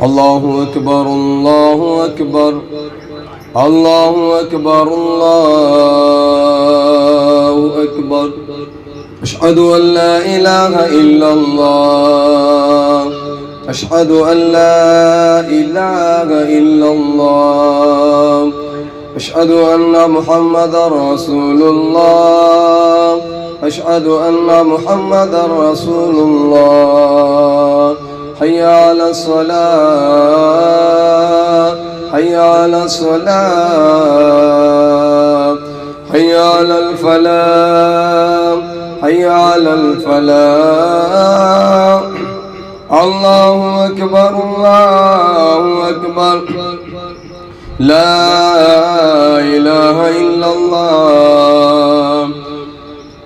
الله أكبر الله أكبر الله أكبر الله أكبر. أشهد أن لا إله إلا الله، أشهد أن لا إله إلا الله، أشهد أن محمدا رسول الله، أشهد أن محمدا رسول الله. حي على الصلاة، حي على الصلاة، حي على الفلاح، حي على الفلاح. الله أكبر الله أكبر. لا إله إلا الله.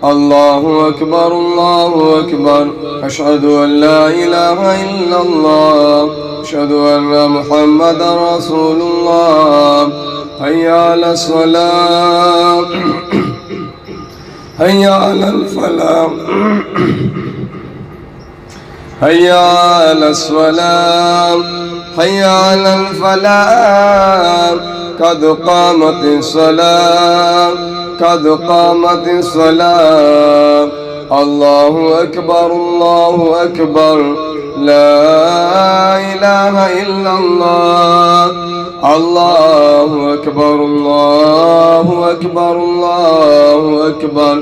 الله أكبر الله أكبر. أشهد أن لا إله إلا الله، أشهد أن محمدا رسول الله. حي على الصلاة، حي على الفلاح، حي على الصلاة، حي على الفلاح. قد قامت الصلاة، قد قامت الصلاة. الله أكبر الله أكبر. لا إله إلا الله. الله أكبر الله أكبر الله أكبر.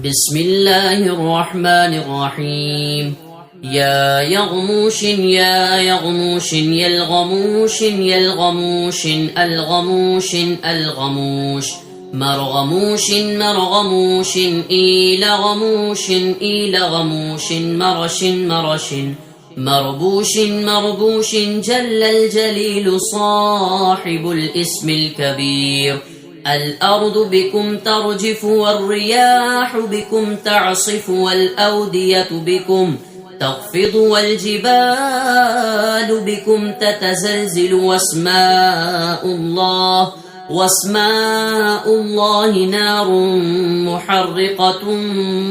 بسم الله الرحمن الرحيم. يا يغموش يا يغموش يلغموش يلغموش الغموش الغموش مرغموش مرغموش إيلغموش إيلغموش مرش مرش مربوش مربوش جل الجليل صاحب الاسم الكبير. الأرض بكم ترجف والرياح بكم تعصف والأودية بكم تخفض والجبال بكم تتزلزل واسماء الله نار محرقة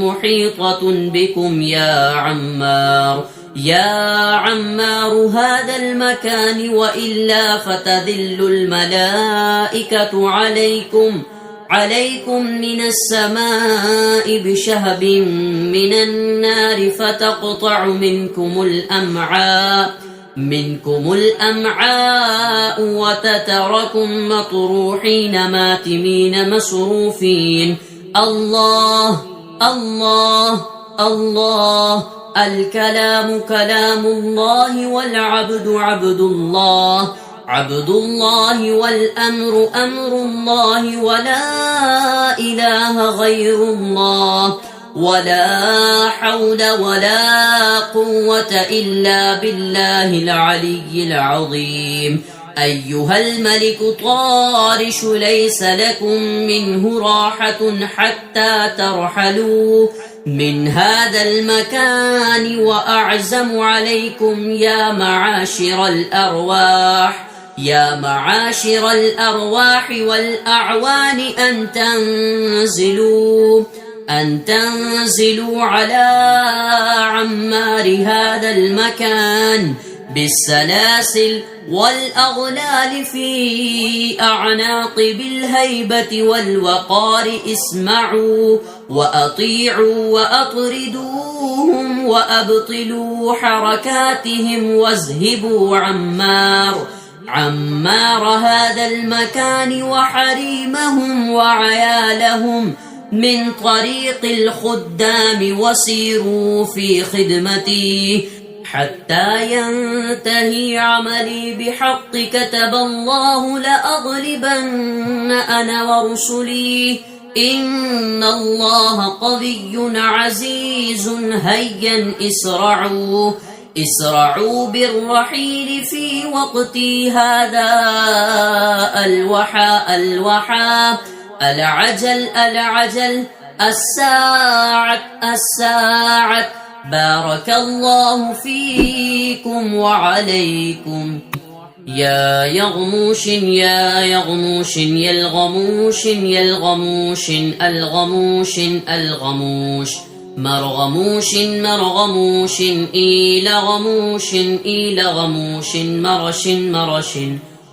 محيطة بكم يا عمار يا عمار هذا المكان وإلا فتذل الملائكة عليكم من السماء بشهب من النار فتقطع منكم الأمعاء وتتركم مطروحين ماتمين مسروفين. الله الله الله. الكلام كلام الله والعبد عبد الله والأمر أمر الله ولا إله غير الله ولا حول ولا قوة إلا بالله العلي العظيم. أيها الملك طارش ليس لكم منه راحة حتى ترحلوا من هذا المكان وأعزم عليكم يا معاشر الأرواح والأعوان أن تنزلوا على عمار هذا المكان بالسلاسل والأغلال في أعناق بالهيبة والوقار. اسمعوا وأطيعوا وأطردوهم وأبطلوا حركاتهم واذهبوا عمار هذا المكان وحريمهم وعيالهم من طريق الخدام وسيروا في خدمتي حتى ينتهي عملي بحق كتب الله لأغلبن أنا ورسلي إن الله قوي عزيز. هيا اسرعوا بالرحيل في وقتي هذا. الوحى العجل الساعة. بارك الله فيكم وعليكم. يا يغموش يا يغموش يلغموش يلغموش الغموش الغموش مرغموش مرغموش إيل غموش إيل غموش مرش مرش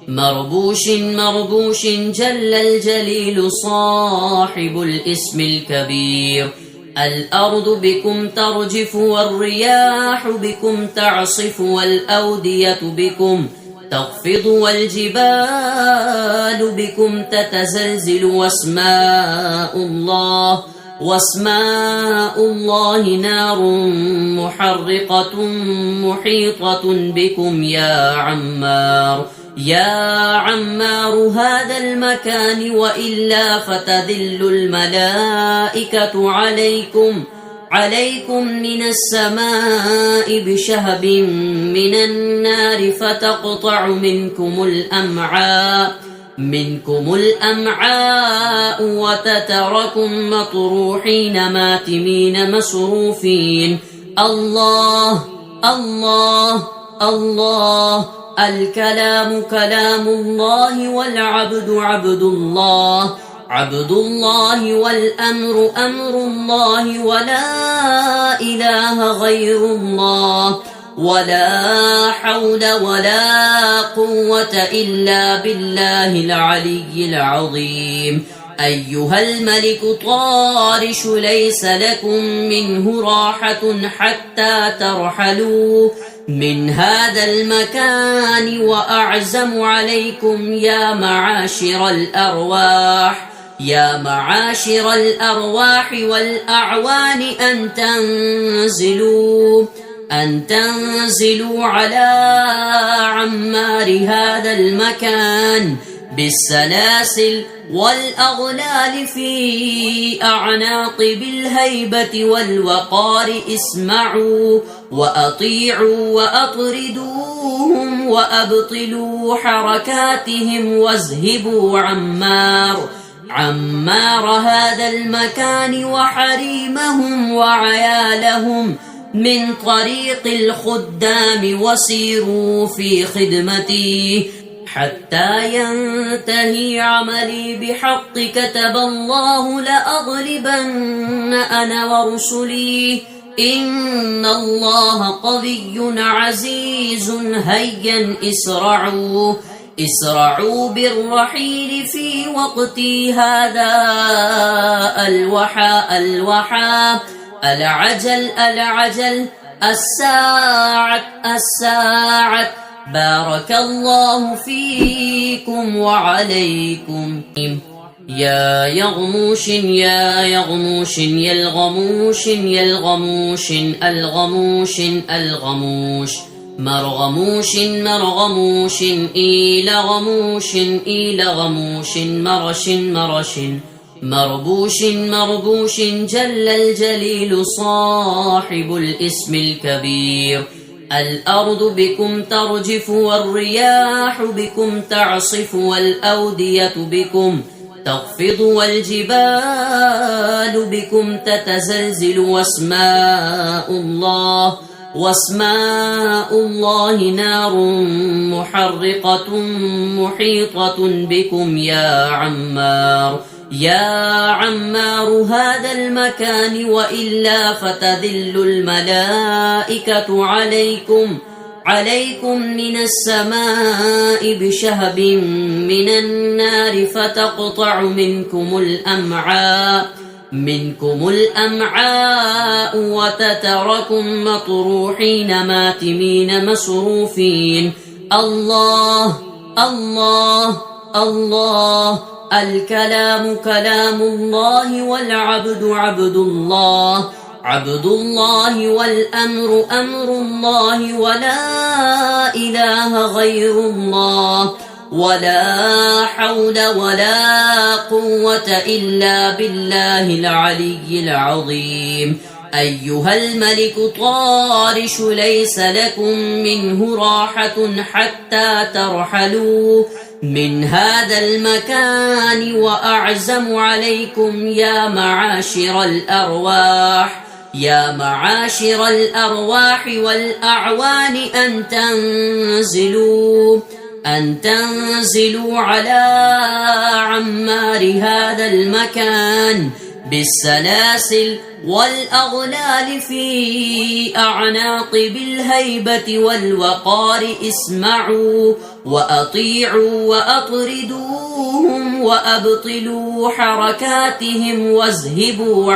مربوش مربوش جل الجليل صاحب الاسم الكبير الأرض بكم ترجف والرياح بكم تعصف والأودية بكم تخفض والجبال بكم تتزلزل واسماء الله نار محرقة محيطة بكم يا عمار هذا المكان وإلا فتذل الملائكة عليكم من السماء بشهب من النار فتقطع منكم الأمعاء وتتركم مطروحين ماتمين مسروفين الله الله الله الكلام كلام الله والعبد عبد الله والأمر أمر الله ولا إله غير الله ولا حول ولا قوة إلا بالله العلي العظيم أيها الملك طارش ليس لكم منه راحة حتى ترحلوا من هذا المكان وأعزم عليكم يا معاشر الأرواح والأعوان أن تنزلوا على عمار هذا المكان بالسلاسل والأغلال في أعناق بالهيبة والوقار اسمعوا وأطيعوا وأطردوهم وأبطلوا حركاتهم واذهبوا عمار هذا المكان وحريمهم وعيالهم من طريق الخدام وسيروا في خدمتي حتى ينتهي عملي بحق كتب الله لأغلبن أنا ورسلي إن الله قوي عزيز هيا اسرعوا بالرحيل في وقتي هذا الوحى العجل الساعة بارك الله فيكم وعليكم يا يغموش يا الغموش مرغموش إيل غموش مرش مربوش جل الجليل صاحب الاسم الكبير الأرض بكم ترجف والرياح بكم تعصف والأودية بكم تخفض والجبال بكم تتزلزل واسماء الله نار محرقة محيطة بكم يا عمار هذا المكان وإلا فتذل الملائكة عليكم من السماء بشهب من النار فتقطع منكم الأمعاء وتتركم مطروحين ماتمين مسروفين الله الله الله الكلام كلام الله والعبد عبد الله والأمر أمر الله ولا إله غير الله ولا حول ولا قوة إلا بالله العلي العظيم أيها الملك طارش ليس لكم منه راحة حتى ترحلوا من هذا المكان وأعزم عليكم يا معاشر الأرواح والأعوان أن تنزلوا على عمار هذا المكان بالسلاسل والأغلال في أعناق بالهيبة والوقار اسمعوا وأطيعوا وأطردوهم وأبطلوا حركاتهم واذهبوا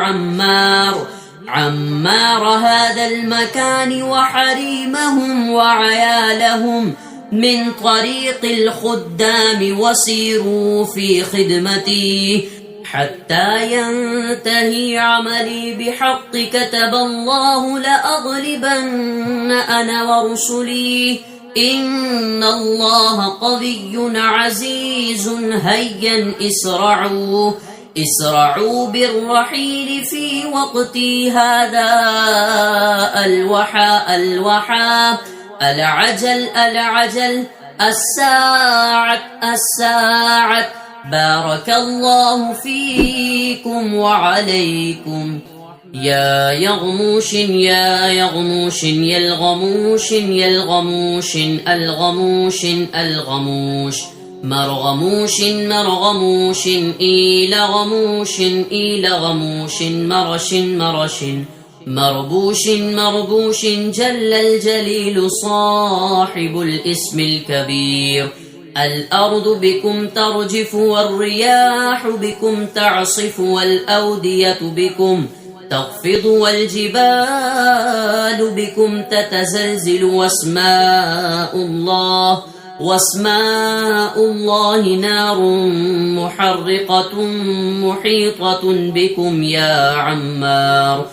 عمار هذا المكان وحريمهم وعيالهم من طريق الخدام وسيروا في خدمتي حتى ينتهي عملي بحق كتب الله لأغلبن أنا ورسلي إن الله قوي عزيز هيا اسرعوا بالرحيل في وقتي هذا الوحى العجل الساعة بارك الله فيكم وعليكم يا يغموش يا الغموش مرغموش إلى غموش مربوش جل الجليل صاحب الاسم الكبير الأرض بكم ترجف والرياح بكم تعصف والأودية بكم تخفض والجبال بكم تتزلزل واسماء الله نار محرقة محيطة بكم يا عمار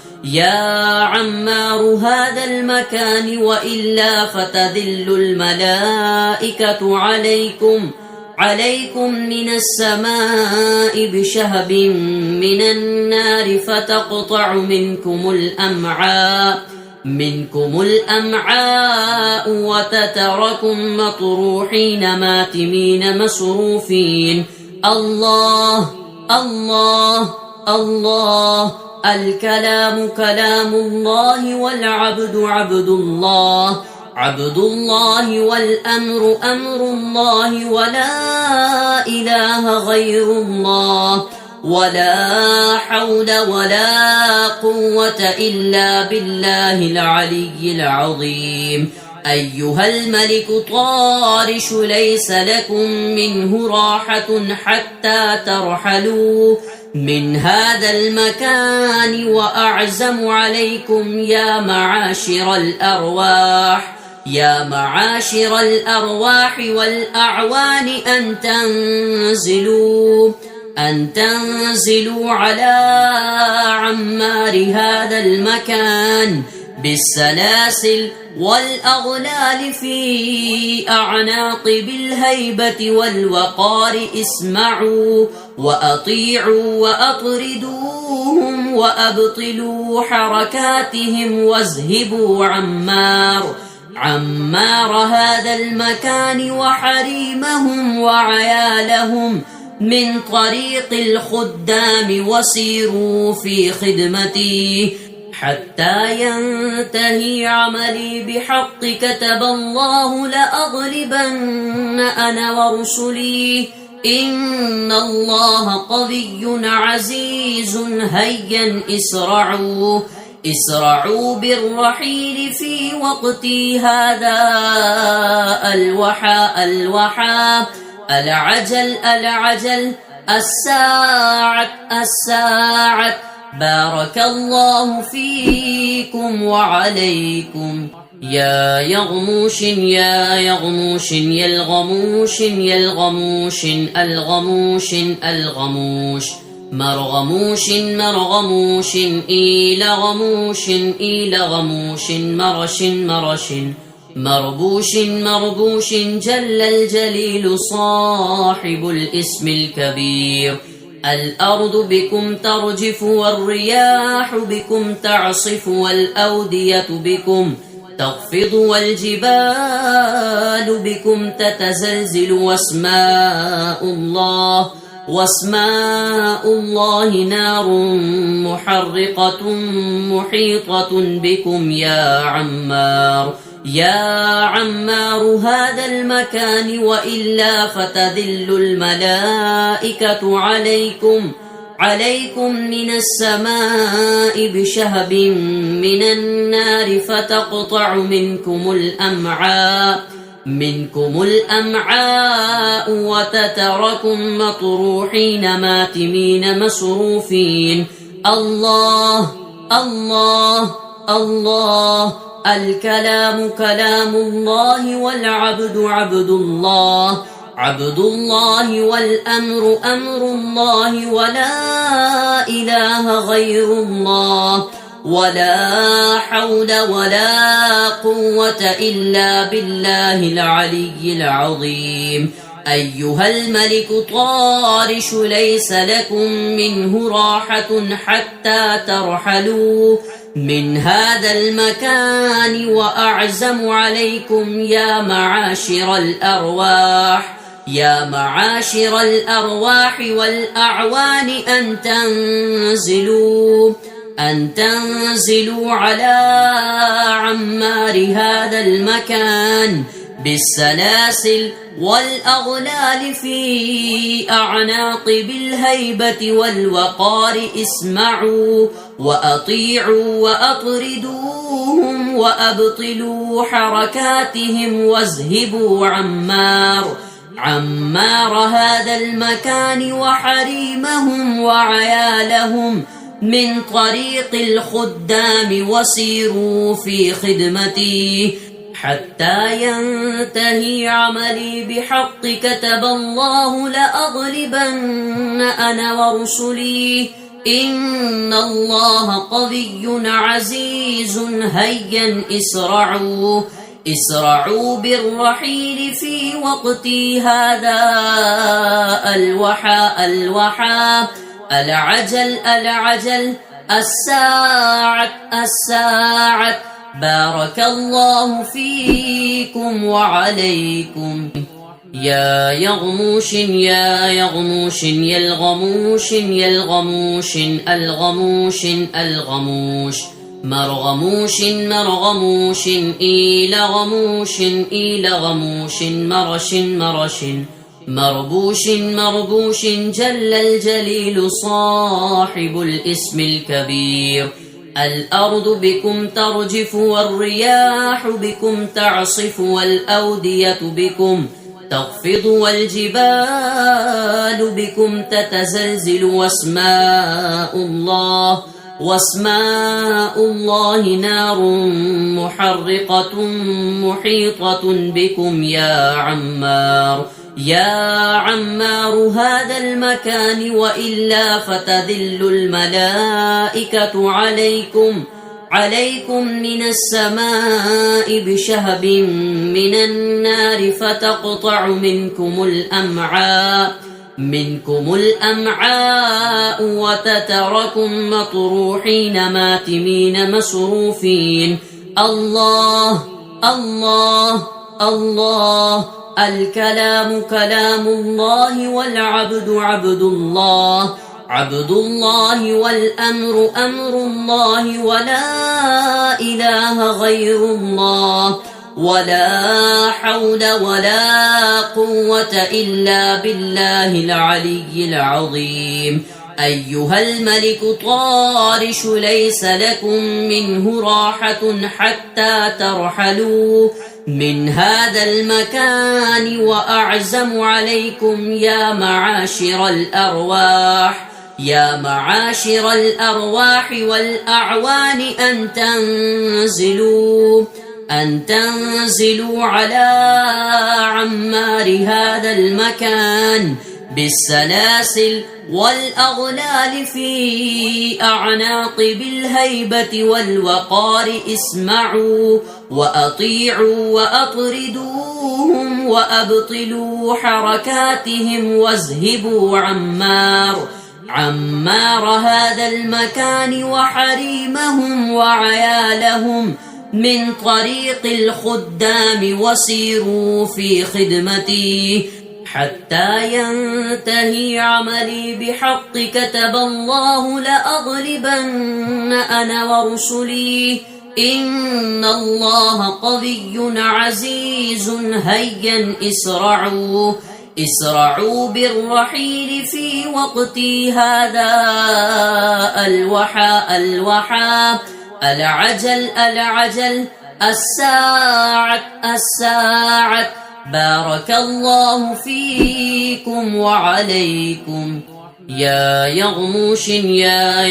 هذا المكان وإلا فتذل الملائكة عليكم من السماء بشهب من النار فتقطع منكم الأمعاء وتتركم مطروحين ماتمين مسروفين الله الكلام كلام الله والعبد عبد الله والأمر أمر الله ولا إله غير الله ولا حول ولا قوة إلا بالله العلي العظيم أيها الملك طارش ليس لكم منه راحة حتى ترحلوا من هذا المكان وأعزم عليكم يا معاشر الأرواح والأعوان أن تنزلوا على عمار هذا المكان بالسلاسل والأغلال في أعناق بالهيبة والوقار اسمعوا وأطيعوا وأطردوهم وأبطلوا حركاتهم واذهبوا عمار هذا المكان وحريمهم وعيالهم من طريق الخدام وسيروا في خدمتي حتى ينتهي عملي بحق كتب الله لأغلبن أنا ورسلي إن الله قوي عزيز هيا اسرعوا بالرحيل في وقتي هذا الوحى العجل الساعة بارك الله فيكم وعليكم يا يغموش مرغموش إلى غموش مربوش جل الجليل صاحب الاسم الكبير الأرض بكم ترجف والرياح بكم تعصف والأودية بكم تخفض والجبال بكم تتزلزل واسماء الله نار محرقة محيطة بكم يا عمار هذا المكان وإلا فتذل الملائكة عليكم من السماء بشهب من النار فتقطع منكم الأمعاء وتتركم مطروحين ماتمين مسروفين. الله الله الله. الكلام كلام الله والعبد عبد الله والأمر أمر الله ولا إله غير الله ولا حول ولا قوة إلا بالله العلي العظيم. أيها الملك طارش ليس لكم منه راحة حتى ترحلوا من هذا المكان، وأعزم عليكم يا معاشر الأرواح والأعوان أن تنزلوا على عمار هذا المكان بالسلاسل والأغلال في أعناق بالهيبة والوقار. اسمعوا وأطيعوا وأطردوهم وأبطلوا حركاتهم واذهبوا عمار هذا المكان وحريمهم وعيالهم من طريق الخدام وسيروا في خدمتي حتى ينتهي عملي بحق كتب الله لأغلبن أنا ورسلي. إن الله قوي عزيز. هيا اسرعوا بالرحيل في وقتي هذا. الوحى العجل الساعة. بارك الله فيكم وعليكم. يا يغموش الغموش مرغموش إلى غموش مرش مربوش جل الجليل صاحب الاسم الكبير. الأرض بكم ترجف والرياح بكم تعصف والأودية بكم تخفض والجبال بكم تتزلزل واسماء الله نار محرقة محيطة بكم يا عمار هذا المكان، وإلا فتذل الملائكة عليكم من السماء بشهب من النار فتقطع منكم الأمعاء وتتركم مطروحين ماتمين مسروفين. الله الله الله. الكلام كلام الله والعبد عبد الله والأمر أمر الله ولا إله غير الله ولا حول ولا قوة إلا بالله العلي العظيم. أيها الملك طارش ليس لكم منه راحة حتى ترحلوا من هذا المكان، وأعزم عليكم يا معاشر الأرواح والأعوان أن تنزلوا على عمار هذا المكان بالسلاسل والأغلال في أعناق بالهيبة والوقار. اسمعوا وأطيعوا وأطردوهم وأبطلوا حركاتهم واذهبوا عمار هذا المكان وحريمهم وعيالهم من طريق الخدام وسيروا في خدمتي حتى ينتهي عملي بحق كتب الله لأغلبن أنا ورسلي. إن الله قوي عزيز. هيا اسرعوا بالرحيل في وقتي هذا الوحى العجل الساعة بارك الله فيكم وعليكم. يا يغموش يا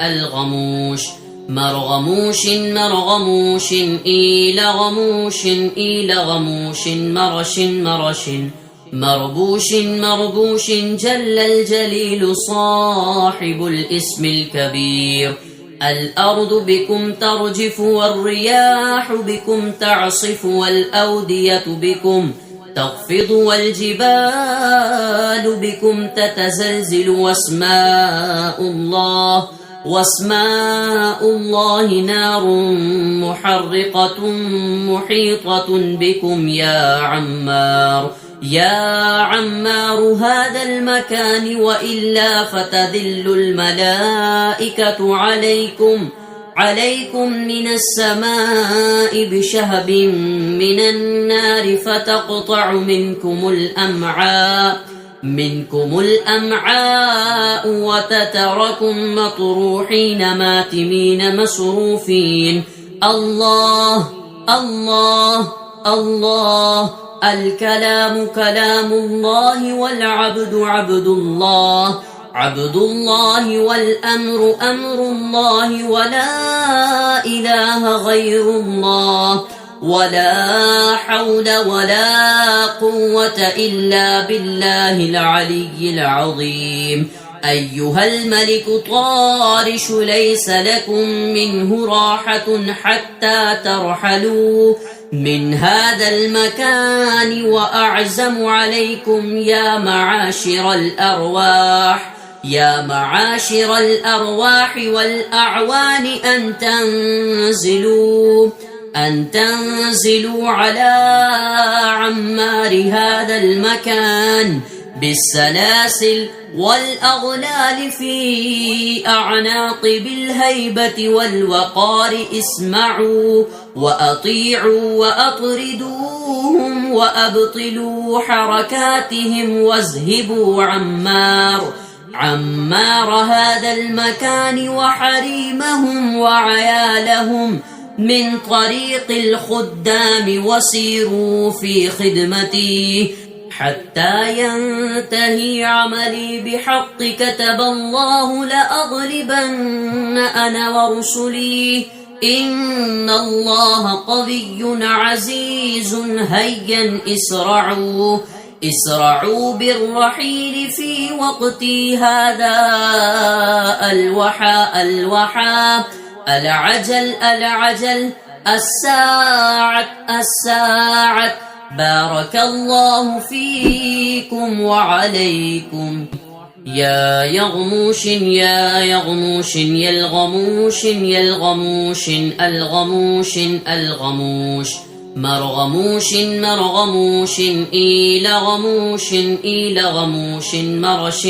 الغموش مرغموش إلى غموش مرش مربوش جل الجليل صاحب الاسم الكبير. الأرض بكم ترجف والرياح بكم تعصف والأودية بكم تخفض والجبال بكم تتزلزل واسماء الله نار محرقة محيطة بكم يا عمار هذا المكان وإلا فتذل الملائكة عليكم من السماء بشهب من النار فتقطع منكم الأمعاء وتتركم مطروحين ماتمين مسروفين. الله الكلام كلام الله والعبد عبد الله والأمر أمر الله ولا إله غير الله ولا حول ولا قوة إلا بالله العلي العظيم. أيها الملك طارش ليس لكم منه راحة حتى ترحلوا من هذا المكان وأعزم عليكم يا معاشر الأرواح والأعوان أن تنزلوا على عمار هذا المكان بالسلاسل والأغلال في أعناق بالهيبة والوقار. اسمعوا وأطيعوا وأطردوهم وأبطلوا حركاتهم واذهبوا عمار هذا المكان وحريمهم وعيالهم من طريق الخدام وسيروا في خدمتي حتى ينتهي عملي بحق كتب الله لأغلبن أنا ورسلي إن الله قوي عزيز. هيا اسرعوا بالرحيل في وقتي هذا الوحى العجل الساعة بارك الله فيكم وعليكم. يا يغموش الغموش مرغموش إلى غموش مرش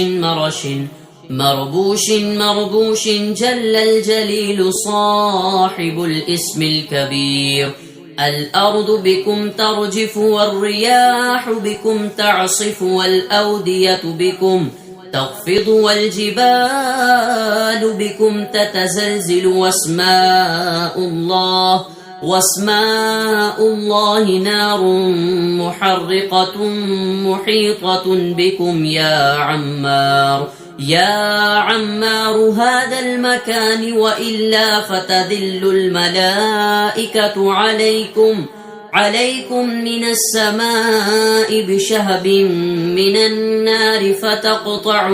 مربوش جل الجليل صاحب الاسم الكبير. الأرض بكم ترجف والرياح بكم تعصف والأودية بكم تخفض والجبال بكم تتزلزل واسماء الله نار محرقة محيطة بكم يا عمار هذا المكان وإلا فتذل الملائكة عليكم من السماء بشهب من النار فتقطع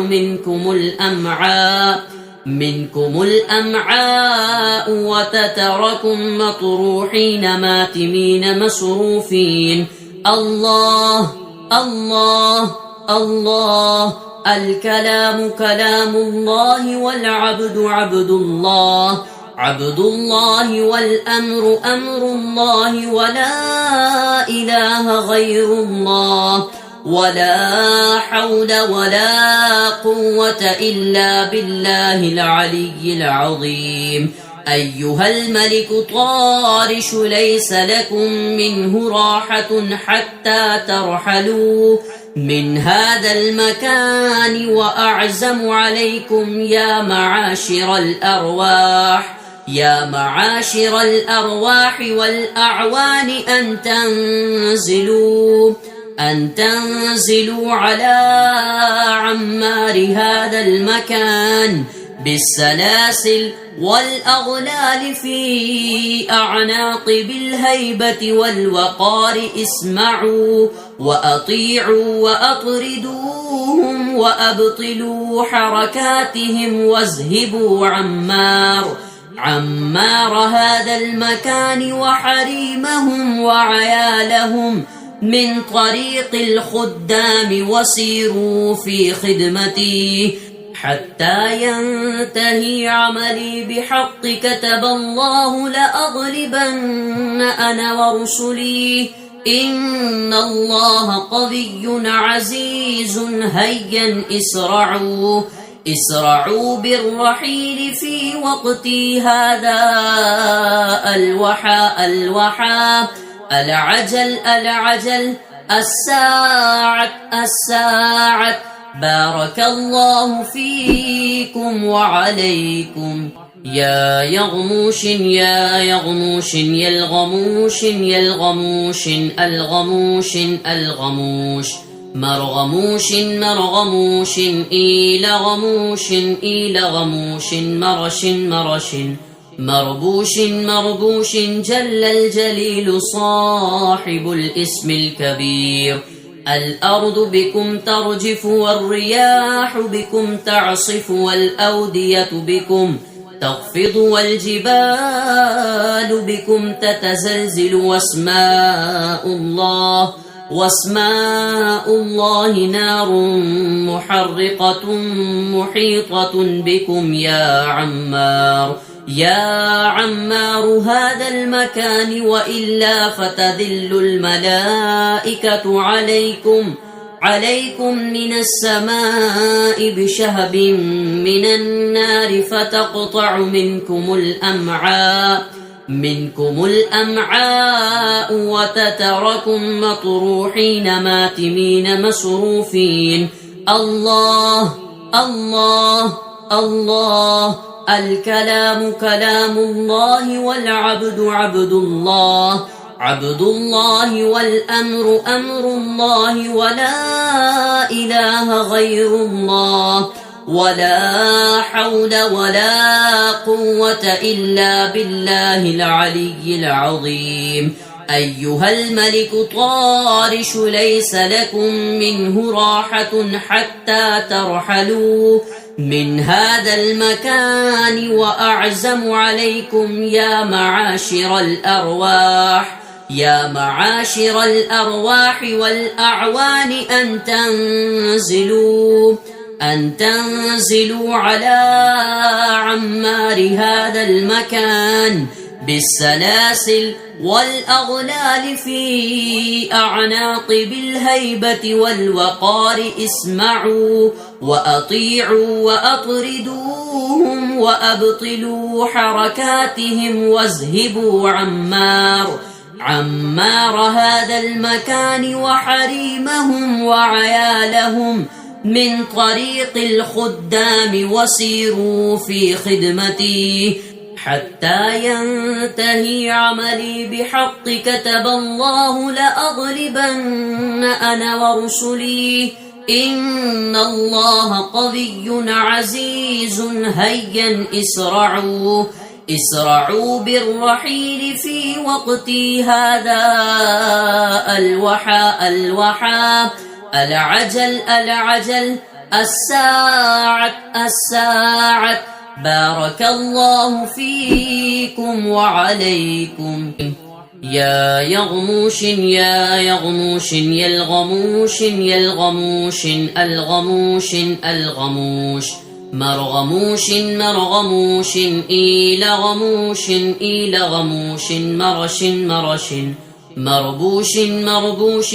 منكم الأمعاء وتتركم مطروحين ماتمين مسروفين. الله الكلام كلام الله والعبد عبد الله والأمر أمر الله ولا إله غير الله ولا حول ولا قوة إلا بالله العلي العظيم. أيها الملك طارش ليس لكم منه راحة حتى ترحلوا من هذا المكان وأعزم عليكم يا معاشر الأرواح والأعوان أن تنزلوا على عمار هذا المكان بالسلاسل والأغلال في أعناق بالهيبة والوقار. اسمعوا وأطيعوا وأطردوهم وأبطلوا حركاتهم واذهبوا عمار هذا المكان وحريمهم وعيالهم من طريق الخدام وسيروا في خدمتي حتى ينتهي عملي بحق كتب الله لأغلبن أنا ورسلي إن الله قوي عزيز. هيا اسرعوا بالرحيل في وقتي هذا. الوحى العجل الساعة بارك الله فيكم وعليكم. يا يغموش الغموش مرغموش إلى غموش مربوش جل الجليل صاحب الاسم الكبير. الأرض بكم ترجف والرياح بكم تعصف والأودية بكم تخفض والجبال بكم تتزلزل واسماء الله نار محرقة محيطة بكم يا عمار هذا المكان وإلا فتذل الملائكة عليكم من السماء بشهب من النار فتقطع منكم الأمعاء وتتركم مطروحين ماتمين مسروفين. الله الكلام كلام الله والعبد عبد الله والأمر أمر الله ولا إله غير الله ولا حول ولا قوة إلا بالله العلي العظيم. أيها الملك طارش ليس لكم منه راحة حتى ترحلوا من هذا المكان وأعزم عليكم يا معاشر الأرواح والأعوان أن تنزلوا على عمار هذا المكان بالسلاسل والأغلال في أعناق بالهيبة والوقار. اسمعوا وأطيعوا وأطردوهم وأبطلوا حركاتهم واذهبوا عمار هذا المكان وحريمهم وعيالهم من طريق الخدام وسيروا في خدمتي حتى ينتهي عملي بحق كتب الله لأغلبن أنا ورسلي إن الله قوي عزيز. هيا اسرعوا بالرحيل في وقتي هذا. الوحى العجل الساعة بارك الله فيكم وعليكم. يا يغموش مرغموش إلى غموش مربوش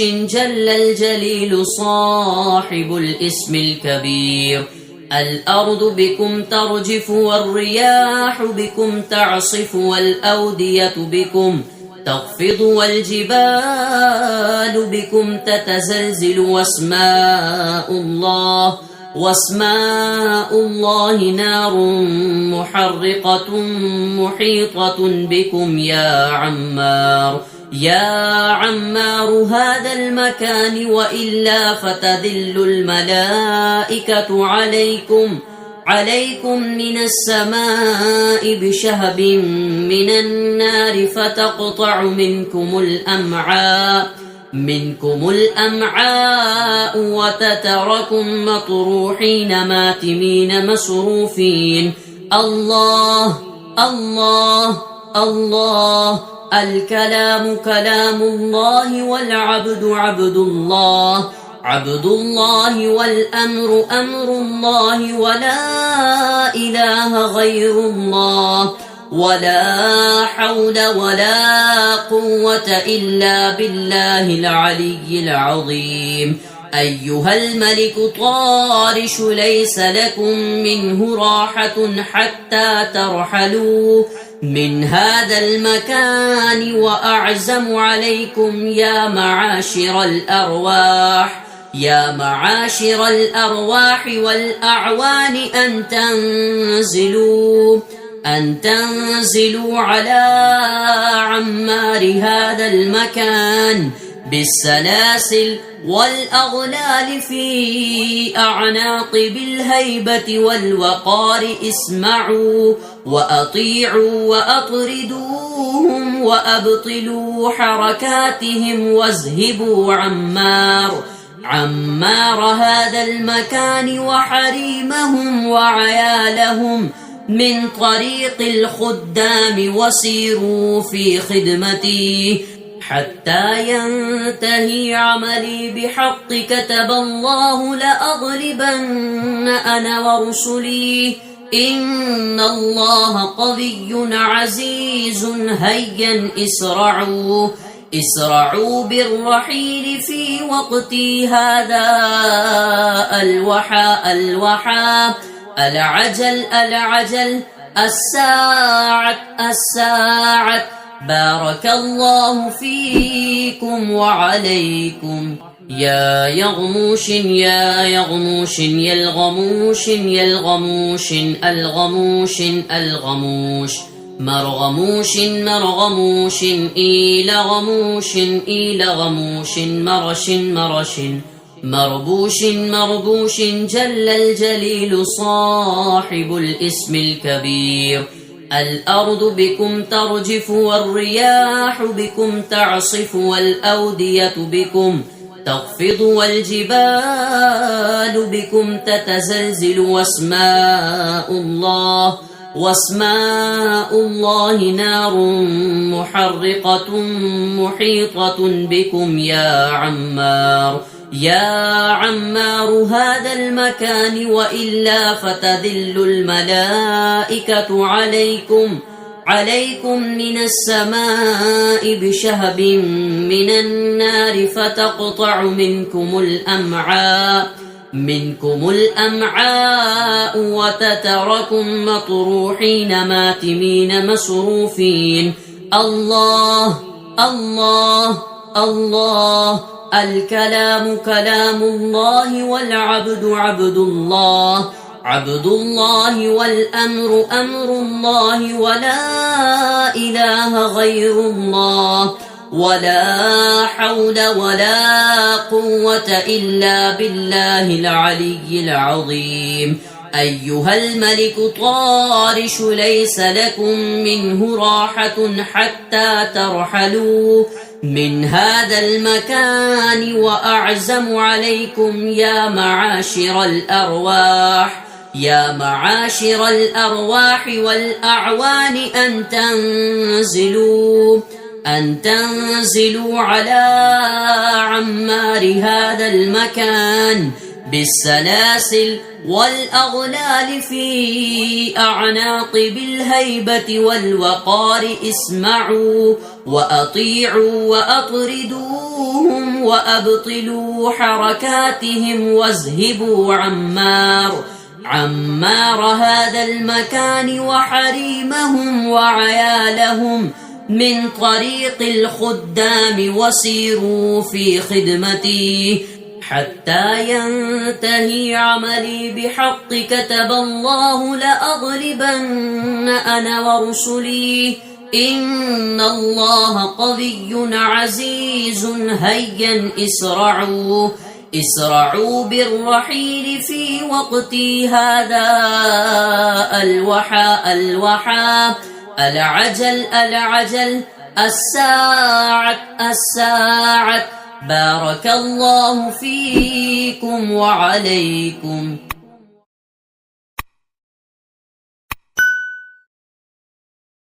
جل الجليل صاحب الاسم الكبير. الأرض بكم ترجف والرياح بكم تعصف والأودية بكم تخفض والجبال بكم تتزلزل واسماء الله نار محرقة محيطة بكم يا عمار هذا المكان وإلا فتذل الملائكة عليكم من السماء بشهب من النار فتقطع منكم الأمعاء وتتركم مطروحين ماتمين مسروفين. الله الله الله. الكلام كلام الله والعبد عبد الله والأمر أمر الله ولا إله غير الله ولا حول ولا قوة إلا بالله العلي العظيم. أيها الملك طارش ليس لكم منه راحة حتى ترحلوا من هذا المكان وأعزم عليكم يا معاشر الأرواح والأعوان أن تنزلوا على عمار هذا المكان بالسلاسل والأغلال في أعناق بالهيبة والوقار. اسمعوا وأطيعوا وأطردوهم وأبطلوا حركاتهم واذهبوا عمار هذا المكان وحريمهم وعيالهم من طريق الخدام وسيروا في خدمتي حتى ينتهي عملي بحق كتب الله لأغلبن أنا ورسلي إن الله قوي عزيز. هيا اسرعوا بالرحيل في وقتي هذا. الوحى العجل الساعة. بارك الله فيكم وعليكم. يا يغموش يا الغموش مرغموش إلى غموش مرش مربوش جل الجليل صاحب الاسم الكبير. الأرض بكم ترجف والرياح بكم تعصف والأودية بكم تخفض والجبال بكم تتزلزل واسماء الله نار محرقة محيطة بكم يا عمار هذا المكان وإلا فتذل الملائكة عليكم من السماء بشهب من النار فتقطع منكم الأمعاء وتتركم مطروحين ماتمين مسروفين. الله الله الله. الكلام كلام الله والعبد عبد الله والأمر أمر الله ولا إله غير الله ولا حول ولا قوة إلا بالله العلي العظيم. أيها الملك طارش ليس لكم منه راحة حتى ترحلوا من هذا المكان وأعزم عليكم يا معاشر الأرواح والأعوان أن تنزلوا على عمار هذا المكان بالسلاسل والأغلال في أعناق بالهيبة والوقار. اسمعوا وأطيعوا وأطردوهم وأبطلوا حركاتهم واذهبوا عمار هذا المكان وحريمهم وعيالهم من طريق الخدام وسيروا في خدمتي حتى ينتهي عملي بحق كتب الله لأغلبن أنا ورسلي إن الله قوي عزيز هيا اسرعوا بالرحيل في وقتي هذا الوحى العجل الساعة بارك الله فيكم وعليكم.